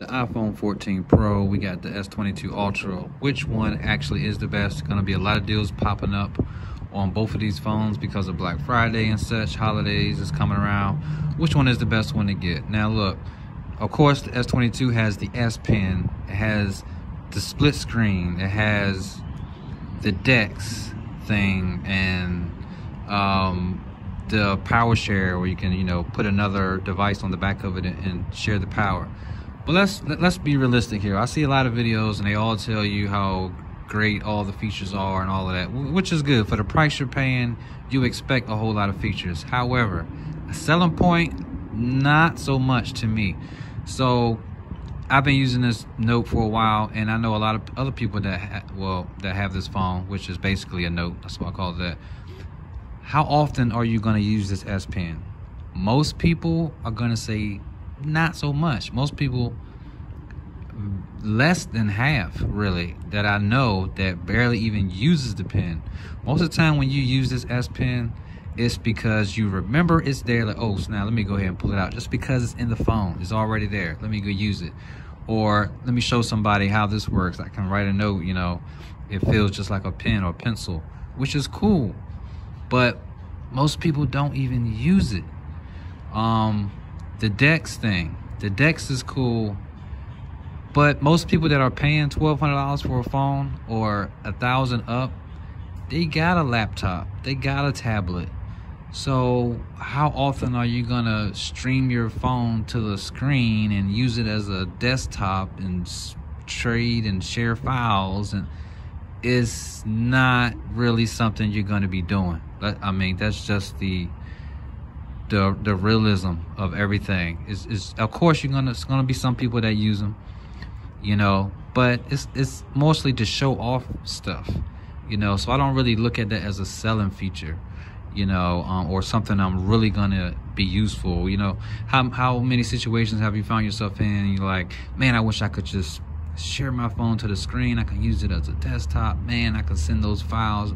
the iPhone 14 Pro, we got the S22 Ultra. Which one actually is the best? Gonna be a lot of deals popping up on both of these phones because of Black Friday and such. Holidays is coming around. Which one is the best one to get? Now look, of course the S22 has the S Pen, it has the split screen, it has the DeX thing, and the power share where you can, you know, put another device on the back of it and share the power. But let's be realistic here. I see a lot of videos and they all tell you how great all the features are and all of that, which is good. For the price you're paying, you expect a whole lot of features. However, a selling point, not so much to me. So I've been using this Note for a while, and I know a lot of other people that have this phone, which is basically a Note. That's why I call it that. How often are you going to use this S Pen? Most people are going to say not so much. Most people, less than half really, that I know that barely even uses the pen. Most of the time when you use this S Pen, it's because you remember it's there, like, oh snap, let me go ahead and pull it out. Just because it's in the phone, it's already there, let me go use it. Or let me show somebody how this works. I can write a note, you know, it feels just like a pen or pencil, which is cool. But most people don't even use it. The DeX thing, the DeX is cool, but most people that are paying $1,200 for a phone or $1,000 up, they got a laptop, they got a tablet. So how often are you gonna stream your phone to the screen and use it as a desktop and trade and share files? And it's not really something you're gonna be doing. I mean, that's just the realism of everything. Is of course it's gonna be some people that use them, you know, but it's mostly to show off stuff, you know. So I don't really look at that as a selling feature, you know, or something I'm really gonna be useful. You know, how many situations have you found yourself in and you're like, man, I wish I could just share my phone to the screen, I can use it as a desktop, man, I can send those files.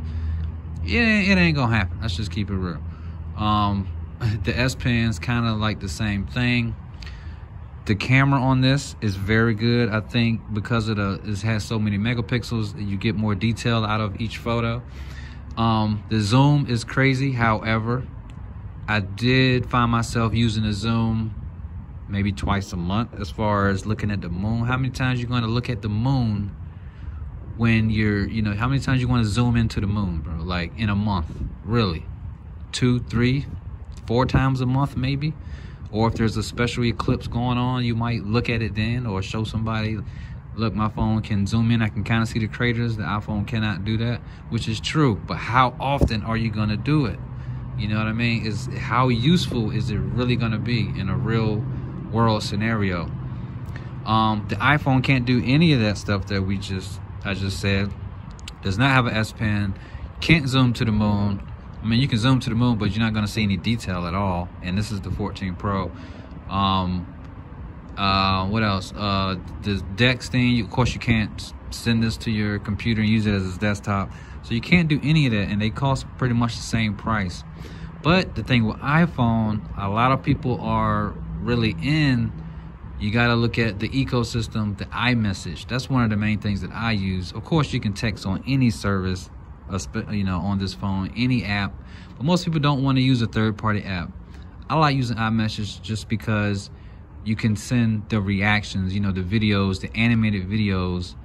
Yeah, it ain't gonna happen. Let's just keep it real. The S Pen's kind of like the same thing. The camera on this is very good. I think because it has so many megapixels, you get more detail out of each photo. The zoom is crazy. However, I did find myself using the zoom maybe twice a month as far as looking at the moon. How many times you going to look at the moon when you're, you know, how many times you want to zoom into the moon, bro? Like in a month, really? 2, 3, 4 times a month maybe? Or if there's a special eclipse going on, you might look at it then, or show somebody, look, my phone can zoom in, I can kind of see the craters. The iPhone cannot do that, which is true. But how often are you gonna do it? You know what I mean? Is how useful is it really gonna be in a real world scenario? The iPhone can't do any of that stuff that I just said. Does not have an S Pen, can't zoom to the moon. I mean, you can zoom to the moon, but you're not going to see any detail at all. And this is the 14 Pro. What else? The DeX thing, of course, you can't send this to your computer and use it as a desktop. So you can't do any of that, and they cost pretty much the same price. But the thing with iPhone, a lot of people are really in, you got to look at the ecosystem, the iMessage. That's one of the main things that I use. Of course, you can text on any service, you know, on this phone, any app, but most people don't want to use a third-party app. I like using iMessage just because you can send the reactions, you know, the videos, the animated videos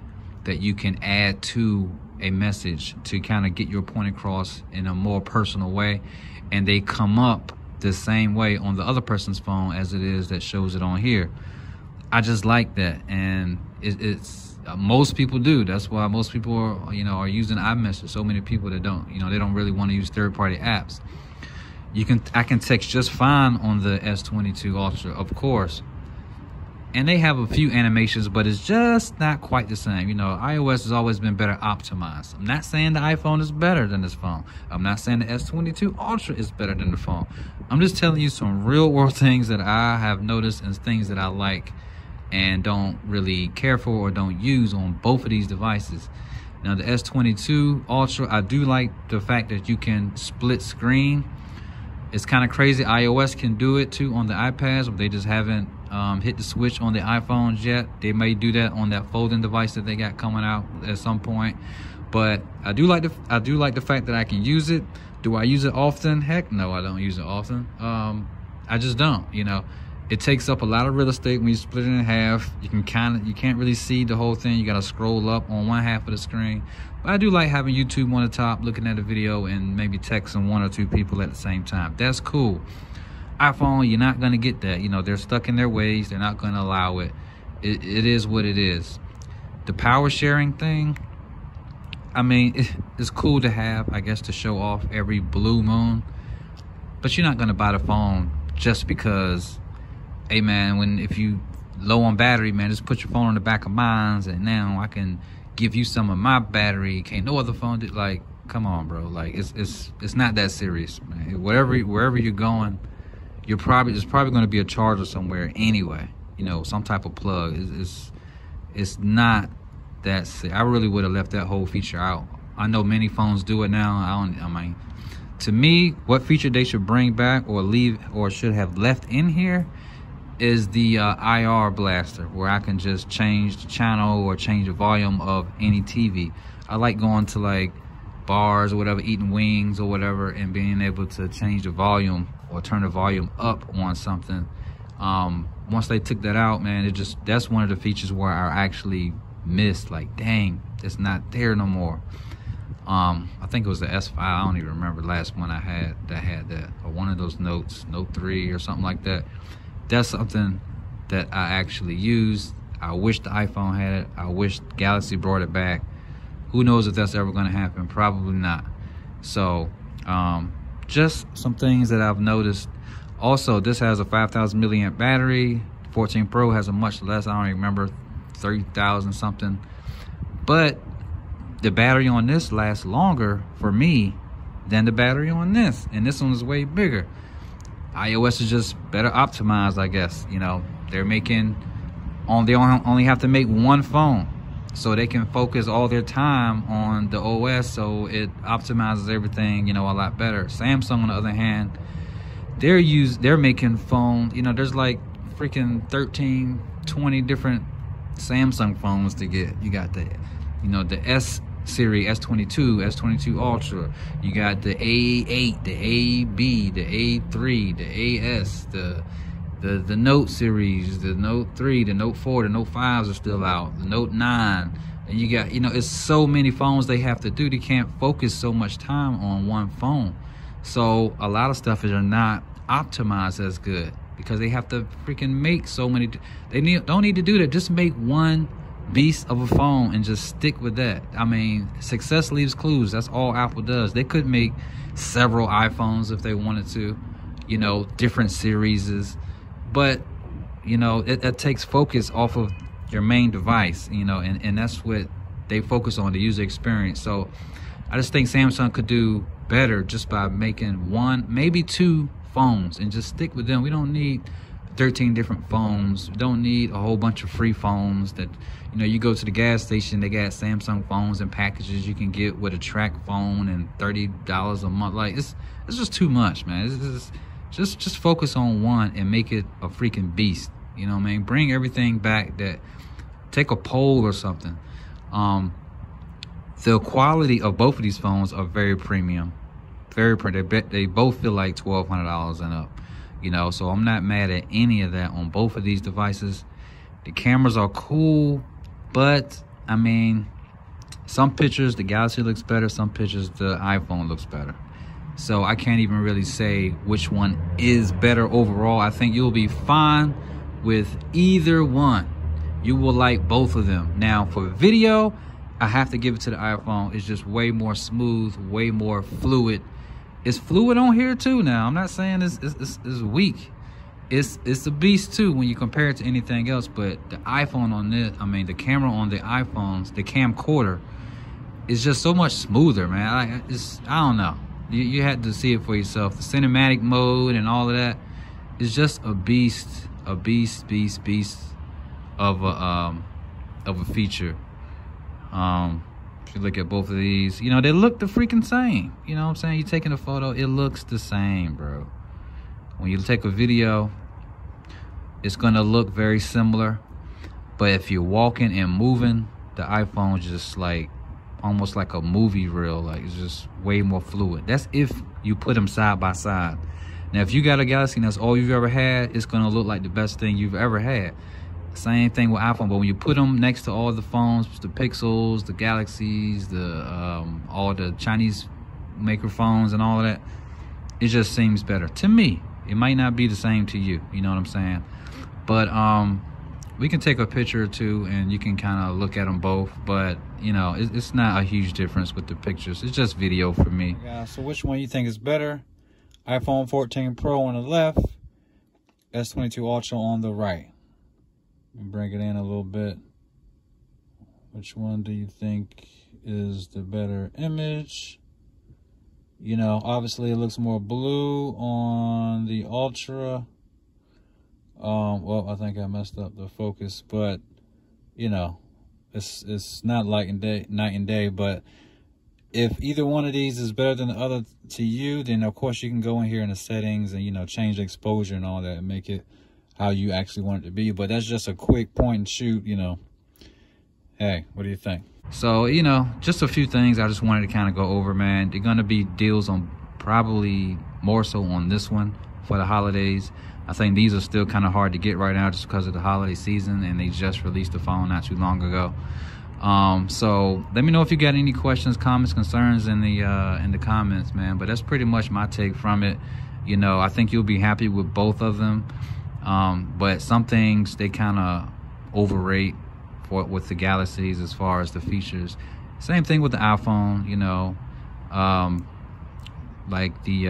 that you can add to a message to kind of get your point across in a more personal way, and they come up the same way on the other person's phone as it is that shows it on here. I just like that, and it's most people do. That's why most people are, you know, are using iMessage. So many people that don't, you know, they don't really want to use third-party apps. I can text just fine on the S22 Ultra, of course, and they have a few animations, but it's just not quite the same. You know, iOS has always been better optimized. I'm not saying the iPhone is better than this phone. I'm not saying the S22 Ultra is better than the phone. I'm just telling you some real world things that I have noticed and things that I like and don't really care for or don't use on both of these devices. Now the S22 Ultra, I do like the fact that you can split screen. It's kind of crazy. iOS can do it too on the iPads, but they just haven't hit the switch on the iPhones yet. They may do that on that folding device that they got coming out at some point. But I do like the fact that I can use it. Do I use it often? Heck no, I don't use it often. I just don't. You know, it takes up a lot of real estate when you split it in half. You can't really see the whole thing. You got to scroll up on one half of the screen. But I do like having YouTube on the top, looking at a video, and maybe texting one or two people at the same time. That's cool. iPhone, you're not gonna get that. You know, they're stuck in their ways. They're not gonna allow it. It is what it is. The power sharing thing, I mean, it's cool to have, I guess, to show off every blue moon. But you're not gonna buy the phone just because, hey man, if you low on battery, man, just put your phone on the back of mine, and now I can give you some of my battery. Can't no other phone do. Like, come on, bro. Like, it's not that serious, man. Wherever you're going, there's probably going to be a charger somewhere anyway. You know, some type of plug. It's not that serious. I really would have left that whole feature out. I know many phones do it now. I mean, to me, what feature they should bring back or leave or should have left in here is the IR blaster, where I can just change the channel or change the volume of any TV. I like going to like bars or whatever, eating wings or whatever, and being able to change the volume or turn the volume up on something. Once they took that out, man, that's one of the features where I actually missed, like, dang, it's not there no more. I think it was the S5. I don't even remember the last one I had that had that, or one of those Note 3 or something like that. That's something that I actually used. I wish the iPhone had it. I wish Galaxy brought it back. Who knows if that's ever going to happen? Probably not. So just some things that I've noticed. Also, this has a 5,000 milliamp battery. 14 Pro has a much less. I don't even remember, 30,000 something. But the battery on this lasts longer for me than the battery on this, and this one is way bigger. iOS is just better optimized, I guess. You know, they only have to make one phone, so they can focus all their time on the OS, so it optimizes everything, you know, a lot better. Samsung, on the other hand, they're making phones, you know, there's like freaking 13, 20 different Samsung phones to get. You got the, you know, the S series, S22, S22 Ultra. You got the A8, the AB, the A3, the AS, the Note series, the Note 3, the Note 4, the Note 5s are still out, the Note 9. And you got, you know, it's so many phones they have to do. They can't focus so much time on one phone. So a lot of stuff is not optimized as good because they have to freaking make so many. Don't need to do that. Just make one beast of a phone and just stick with that. I mean, success leaves clues. That's all Apple does. They could make several iPhones if they wanted to, you know, different series, but you know, it takes focus off of your main device, you know, and that's what they focus on, the user experience. So I just think Samsung could do better just by making one, maybe two phones, and just stick with them. We don't need 13 different phones. We don't need a whole bunch of free phones that, you know, you go to the gas station, they got Samsung phones and packages you can get with a track phone and $30 a month. Like, it's just too much, man. Just focus on one and make it a freaking beast. You know what I mean? Bring everything back. Take a poll or something. The quality of both of these phones are very premium. Very premium. They both feel like $1,200 and up. You know, so I'm not mad at any of that on both of these devices. The cameras are cool, but I mean, some pictures the Galaxy looks better, some pictures the iPhone looks better. So I can't even really say which one is better overall. I think you'll be fine with either one. You will like both of them. Now for video, I have to give it to the iPhone. It's just way more smooth, way more fluid. It's fluid on here too now. I'm not saying it's weak. It's a beast too when you compare it to anything else. But the iPhone on this, I mean, the camera on the iPhones, the camcorder, is just so much smoother, man. I don't know. You had to see it for yourself. The cinematic mode and all of that is just a beast of a feature. If you look at both of these, you know, they look the freaking same. You know what I'm saying? You're taking a photo, it looks the same, bro. When you take a video, it's gonna look very similar, but if you're walking and moving, the iPhone is just like almost like a movie reel. Like, it's just way more fluid. That's if you put them side by side. Now, if you got a Galaxy and that's all you've ever had, it's gonna look like the best thing you've ever had. Same thing with iPhone, but when you put them next to all the phones, the Pixels, the Galaxies, all the Chinese maker phones and all of that, it just seems better to me. It might not be the same to you, you know what I'm saying? But we can take a picture or two and you can kind of look at them both, but you know, it's not a huge difference with the pictures. It's just video for me. Yeah, so which one you think is better? iPhone 14 Pro on the left, S22 Ultra on the right. Bring it in a little bit. Which one do you think is the better image? You know, obviously it looks more blue on the Ultra. Well, I think I messed up the focus, but you know, it's not night and day. But if either one of these is better than the other to you, then of course you can go in here in the settings and, you know, change the exposure and all that and make it how you actually want it to be. But that's just a quick point and shoot, you know. Hey, what do you think? So, you know, just a few things I just wanted to kind of go over, man. They're going to be deals on probably more so on this one for the holidays. I think these are still kind of hard to get right now just because of the holiday season, and they just released the phone not too long ago. So let me know if you got any questions, comments, concerns in the comments, man. But that's pretty much my take from it. You know, I think you'll be happy with both of them. But some things they kind of overrate with the Galaxies as far as the features. Same thing with the iPhone, you know, like the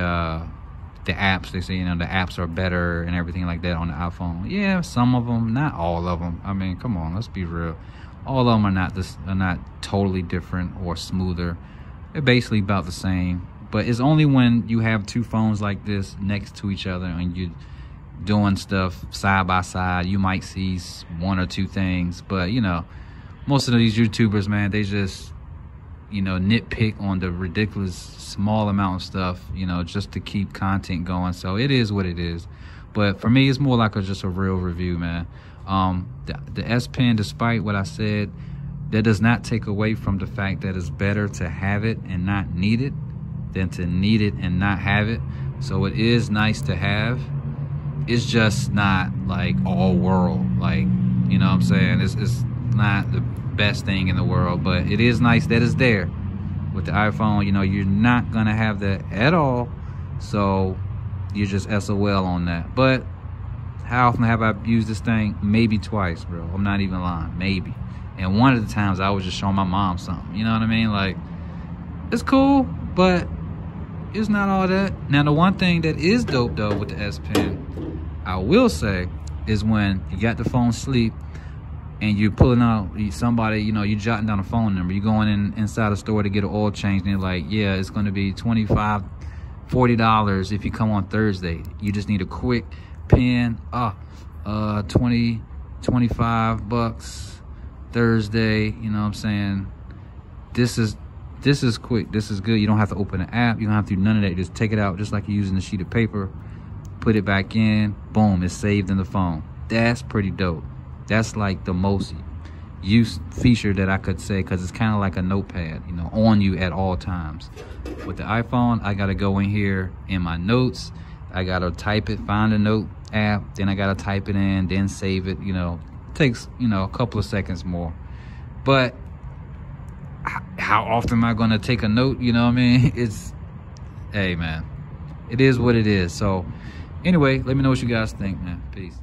apps, they say, you know, the apps are better and everything like that on the iPhone. Yeah, some of them, not all of them. I mean, come on, let's be real. All of them are not totally different or smoother. They're basically about the same. But it's only when you have two phones like this next to each other and you're doing stuff side by side, you might see one or two things. But, you know, most of these YouTubers, man, they just, you know, nitpick on the ridiculous small amount of stuff, you know, just to keep content going. So it is what it is. But for me, it's more like just a real review, man. The S Pen, despite what I said, that does not take away from the fact that it's better to have it and not need it than to need it and not have it. So it is nice to have. It's just not like all world, like, you know what I'm saying? It's not the best thing in the world, but it is nice that it's there. With the iPhone, you know, you're not gonna have that at all, so you're just SOL on that. But how often have I used this thing? Maybe twice, bro. I'm not even lying, maybe. And one of the times I was just showing my mom something, you know what I mean? Like, it's cool, but it's not all that. Now, the one thing that is dope though with the S Pen, I will say, is when you got the phone asleep and you're pulling out somebody, you know, you're jotting down a phone number, you're going inside a store to get an oil change, and they're like, yeah, it's going to be $25, $40 if you come on Thursday. You just need a quick pen, 20, 25 bucks Thursday, you know what I'm saying? This is quick, this is good. You don't have to open an app, you don't have to do none of that. You just take it out just like you're using a sheet of paper, put it back in, boom, it's saved in the phone. That's pretty dope. That's like the most used feature that I could say, because it's kind of like a notepad, you know, on you at all times. With the iPhone, I gotta go in here in my notes, I gotta type it, find a note app, then I gotta type it in, then save it. You know, it takes, you know, a couple of seconds more. But how often am I gonna take a note? You know what I mean? It's, hey man, it is what it is. So anyway, let me know what you guys think, man. Peace.